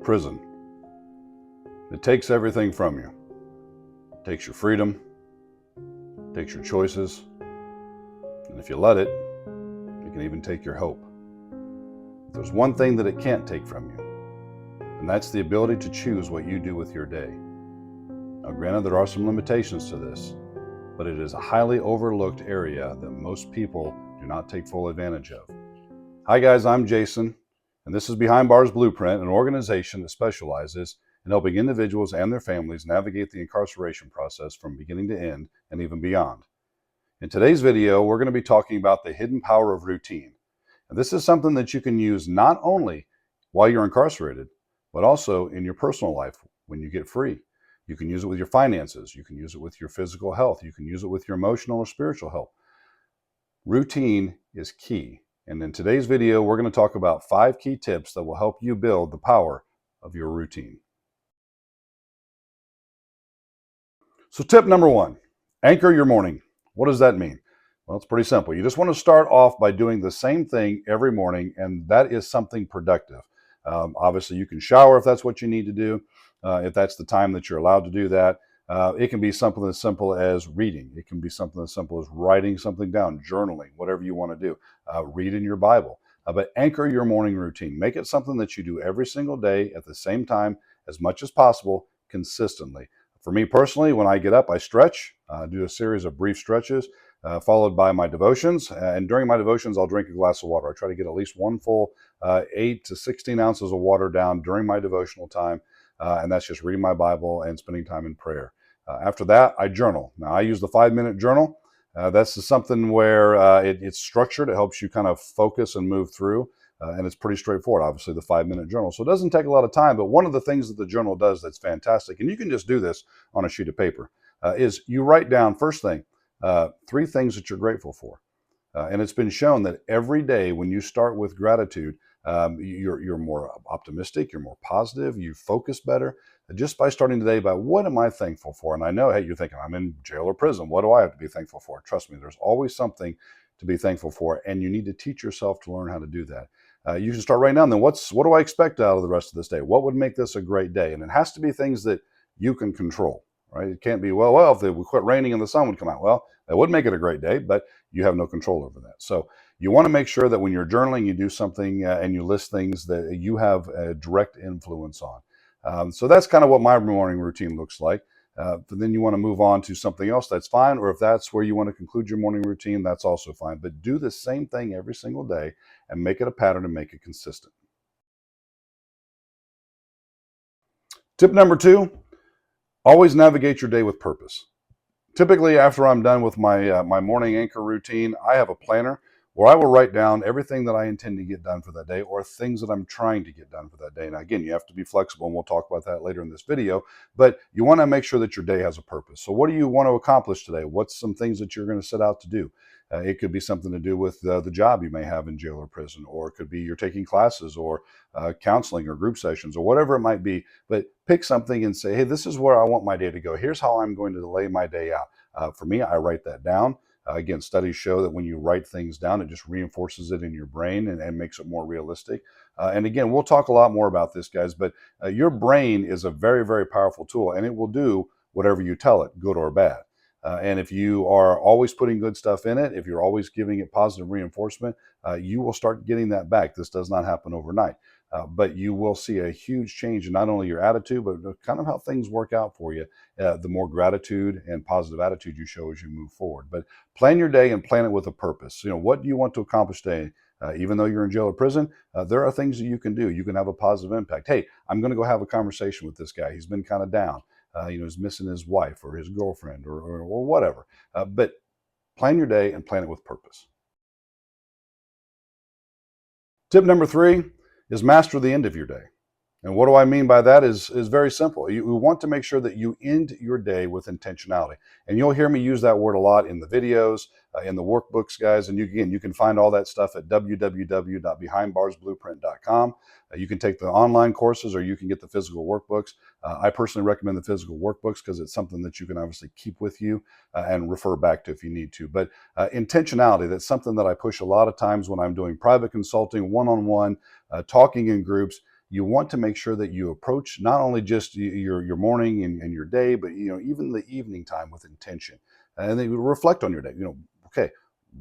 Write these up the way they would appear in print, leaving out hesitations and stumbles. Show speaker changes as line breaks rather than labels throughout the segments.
prison. It takes everything from you. It takes your freedom, it takes your choices, and if you let it, it can even take your hope. There's one thing that it can't take from you, and that's the ability to choose what you do with your day. Now, granted, there are some limitations to this, but it is a highly overlooked area that most people do not take full advantage of. Hi guys, I'm Jason, and this is Behind Bars Blueprint, an organization that specializes in helping individuals and their families navigate the incarceration process from beginning to end and even beyond. In today's video, we're going to be talking about the hidden power of routine. And this is something that you can use not only while you're incarcerated, but also in your personal life when you get free. You can use it with your finances. You can use it with your physical health. You can use it with your emotional or spiritual health. Routine is key. And in today's video, we're going to talk about 5 key tips that will help you build the power of your routine. So tip number 1, anchor your morning. What does that mean? Well, it's pretty simple. You just want to start off by doing the same thing every morning, and that is something productive. Obviously, you can shower if that's what you need to do, if that's the time that you're allowed to do that. It can be something as simple as reading. It can be something as simple as writing something down, journaling, whatever you want to do. Read in your Bible. But anchor your morning routine. Make it something that you do every single day at the same time, as much as possible, consistently. For me personally, when I get up, I stretch, do a series of brief stretches, followed by my devotions. And during my devotions, I'll drink a glass of water. I try to get at least one full 8 to 16 ounces of water down during my devotional time. And that's just reading my Bible and spending time in prayer. After that, I journal. Now, I use the 5-minute journal. That's something where it's structured. It helps you kind of focus and move through. And it's pretty straightforward, obviously, the 5-minute journal. So it doesn't take a lot of time. But one of the things that the journal does that's fantastic, and you can just do this on a sheet of paper, is you write down, first thing, 3 things that you're grateful for. And it's been shown that every day when you start with gratitude, you're more optimistic, you're more positive, you focus better. Just by starting today by what am I thankful for? And I know, hey, you're thinking, I'm in jail or prison. What do I have to be thankful for? Trust me, there's always something to be thankful for, and you need to teach yourself to learn how to do that. You should start writing down, then what do I expect out of the rest of this day? What would make this a great day? And it has to be things that you can control, right? It can't be, well, if it would quit raining and the sun would come out. Well, that would make it a great day, but you have no control over that. So you want to make sure that when you're journaling, you do something and you list things that you have a direct influence on. So that's kind of what my morning routine looks like. But then you want to move on to something else, that's fine. Or if that's where you want to conclude your morning routine, that's also fine. But do the same thing every single day and make it a pattern and make it consistent. Tip number 2, always navigate your day with purpose. Typically, after I'm done with my morning anchor routine, I have a planner where I will write down everything that I intend to get done for that day or things that I'm trying to get done for that day. Now, again, you have to be flexible, and we'll talk about that later in this video, but you want to make sure that your day has a purpose. So what do you want to accomplish today? What's some things that you're going to set out to do? It could be something to do with the job you may have in jail or prison, or it could be you're taking classes or counseling or group sessions or whatever it might be. But pick something and say, hey, this is where I want my day to go. Here's how I'm going to lay my day out. For me, I write that down. Again, studies show that when you write things down, it just reinforces it in your brain and makes it more realistic. And again, we'll talk a lot more about this, guys, but your brain is a very, very powerful tool, and it will do whatever you tell it, good or bad. And if you are always putting good stuff in it, if you're always giving it positive reinforcement, you will start getting that back. This does not happen overnight. But you will see a huge change in not only your attitude, but kind of how things work out for you. The more gratitude and positive attitude you show as you move forward. But plan your day and plan it with a purpose. You know, what do you want to accomplish today? Even though you're in jail or prison, there are things that you can do. You can have a positive impact. Hey, I'm going to go have a conversation with this guy. He's been kind of down. He's missing his wife or his girlfriend or whatever. But plan your day and plan it with purpose. Tip number 3 is master the end of your day. And what do I mean by that is very simple. You want to make sure that you end your day with intentionality. And you'll hear me use that word a lot in the videos, in the workbooks, guys. And you can find all that stuff at www.behindbarsblueprint.com. You can take the online courses or you can get the physical workbooks. I personally recommend the physical workbooks because it's something that you can obviously keep with you and refer back to if you need to. But intentionality, that's something that I push a lot of times when I'm doing private consulting, one-on-one, talking in groups. you want to make sure that you approach not only just your morning and your day, but even the evening time with intention, and then you reflect on your day. Okay,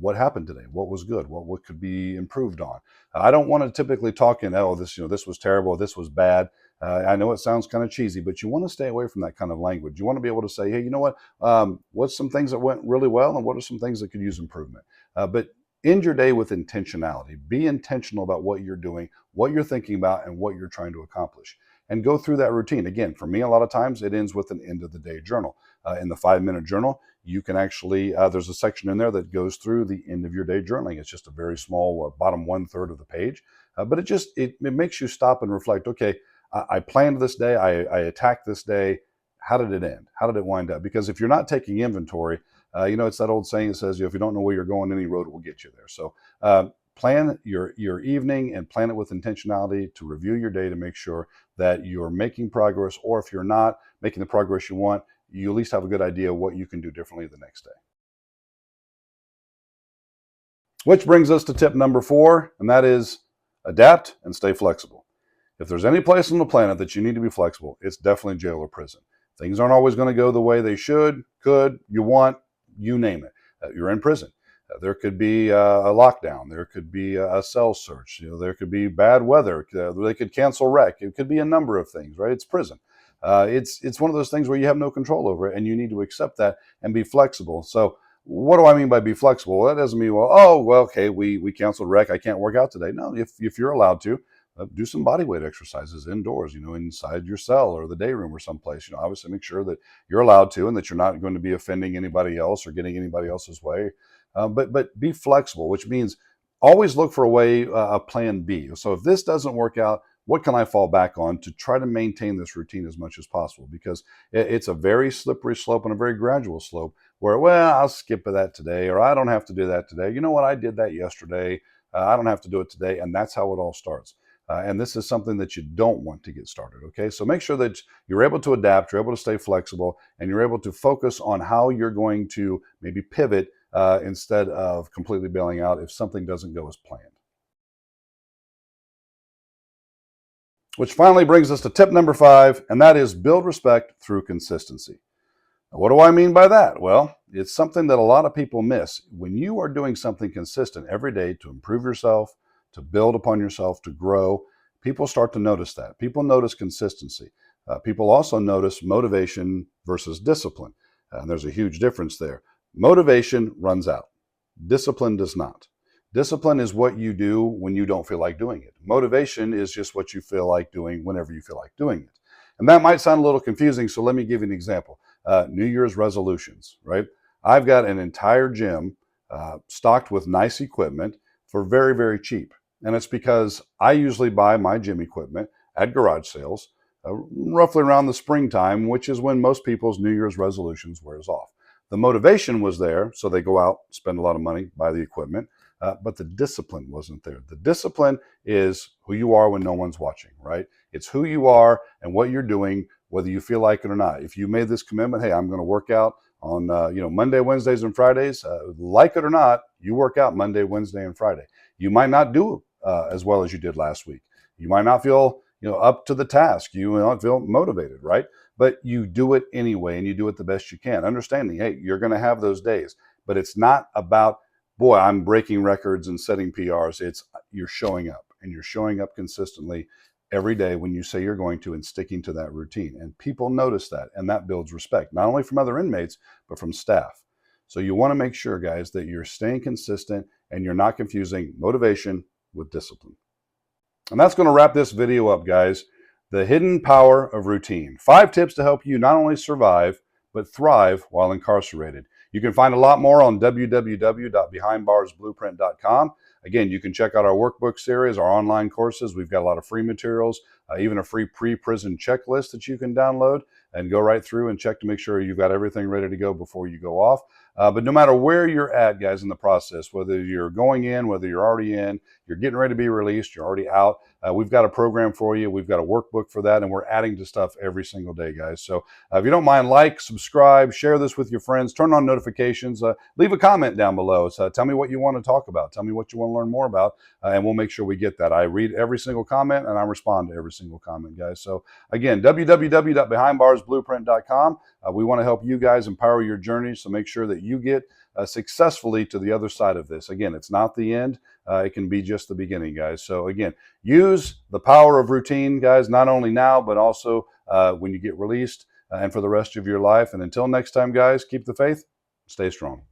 what happened today? What was good? What could be improved on? I don't want to typically talk in, oh, this was terrible, this was bad. I know it sounds kind of cheesy, but you want to stay away from that kind of language. You want to be able to say, hey, you know what? What's some things that went really well, and what are some things that could use improvement? But end your day with intentionality. Be intentional about what you're doing, what you're thinking about, and what you're trying to accomplish. And go through that routine. Again, for me, a lot of times it ends with an end of the day journal. In the 5-minute journal, you can actually, there's a section in there that goes through the end of your day journaling. It's just a very small bottom 1/3 of the page. But it makes you stop and reflect. Okay, I planned this day, I attacked this day. How did it end? How did it wind up? Because if you're not taking inventory, it's that old saying that says, if you don't know where you're going, any road will get you there. So plan your evening and plan it with intentionality to review your day to make sure that you're making progress, or if you're not making the progress you want, you at least have a good idea of what you can do differently the next day. Which brings us to tip number 4, and that is adapt and stay flexible. If there's any place on the planet that you need to be flexible, it's definitely jail or prison. Things aren't always going to go the way they should, could, you want, you name it. You're in prison. There could be a lockdown. There could be a cell search. There could be bad weather. They could cancel rec. It could be a number of things, right? It's prison. It's one of those things where you have no control over it, and you need to accept that and be flexible. So what do I mean by be flexible? Well, that doesn't mean, okay, we canceled rec. I can't work out today. No, if you're allowed to, do some body weight exercises indoors, inside your cell or the day room or someplace. Obviously make sure that you're allowed to and that you're not going to be offending anybody else or getting anybody else's way. But be flexible, which means always look for a plan B. So if this doesn't work out, what can I fall back on to try to maintain this routine as much as possible? Because it's a very slippery slope and a very gradual slope where, I'll skip that today, or I don't have to do that today. You know what? I did that yesterday. I don't have to do it today. And that's how it all starts. And this is something that you don't want to get started. Okay, so make sure that you're able to adapt, you're able to stay flexible, and you're able to focus on how you're going to maybe pivot instead of completely bailing out if something doesn't go as planned. Which finally brings us to tip number 5, and that is build respect through consistency. Now, what do I mean by that? Well, it's something that a lot of people miss. When you are doing something consistent every day to improve yourself, to build upon yourself, to grow, people start to notice that. People notice consistency. People also notice motivation versus discipline. And there's a huge difference there. Motivation runs out. Discipline does not. Discipline is what you do when you don't feel like doing it. Motivation is just what you feel like doing whenever you feel like doing it. And that might sound a little confusing, so let me give you an example. New Year's resolutions, right? I've got an entire gym stocked with nice equipment for very, very cheap. And it's because I usually buy my gym equipment at garage sales roughly around the springtime, which is when most people's New Year's resolutions wears off. The motivation was there, so they go out, spend a lot of money, buy the equipment, but the discipline wasn't there. The discipline is who you are when no one's watching, right? It's who you are and what you're doing, whether you feel like it or not. If you made this commitment, hey, I'm going to work out on Monday, Wednesdays, and Fridays, like it or not, you work out Monday, Wednesday, and Friday. You might not do as well as you did last week. You might not feel up to the task. You will not feel motivated, right? But you do it anyway, and you do it the best you can. Understanding, hey, you're going to have those days, but it's not about, boy, I'm breaking records and setting PRs. It's you're showing up, and you're showing up consistently every day when you say you're going to, and sticking to that routine. And people notice that, and that builds respect, not only from other inmates, but from staff. So you want to make sure, guys, that you're staying consistent and you're not confusing motivation with discipline. And that's going to wrap this video up, guys. The hidden power of routine. 5 tips to help you not only survive, but thrive while incarcerated. You can find a lot more on www.behindbarsblueprint.com. Again, you can check out our workbook series, our online courses. We've got a lot of free materials, even a free pre-prison checklist that you can download and go right through and check to make sure you've got everything ready to go before you go off. But no matter where you're at, guys, in the process, whether you're going in, whether you're already in, you're getting ready to be released, you're already out, we've got a program for you. We've got a workbook for that, and we're adding to stuff every single day, guys. So if you don't mind, like, subscribe, share this with your friends, turn on notifications, leave a comment down below. So tell me what you want to talk about. Tell me what you want to learn more about, and we'll make sure we get that. I read every single comment, and I respond to every single comment, guys. So again, www.behindbarsblueprint.com. We want to help you guys empower your journey, so make sure that you get successfully to the other side of this. Again, it's not the end. It can be just the beginning, guys. So again, use the power of routine, guys, not only now, but also when you get released and for the rest of your life. And until next time, guys, keep the faith, stay strong.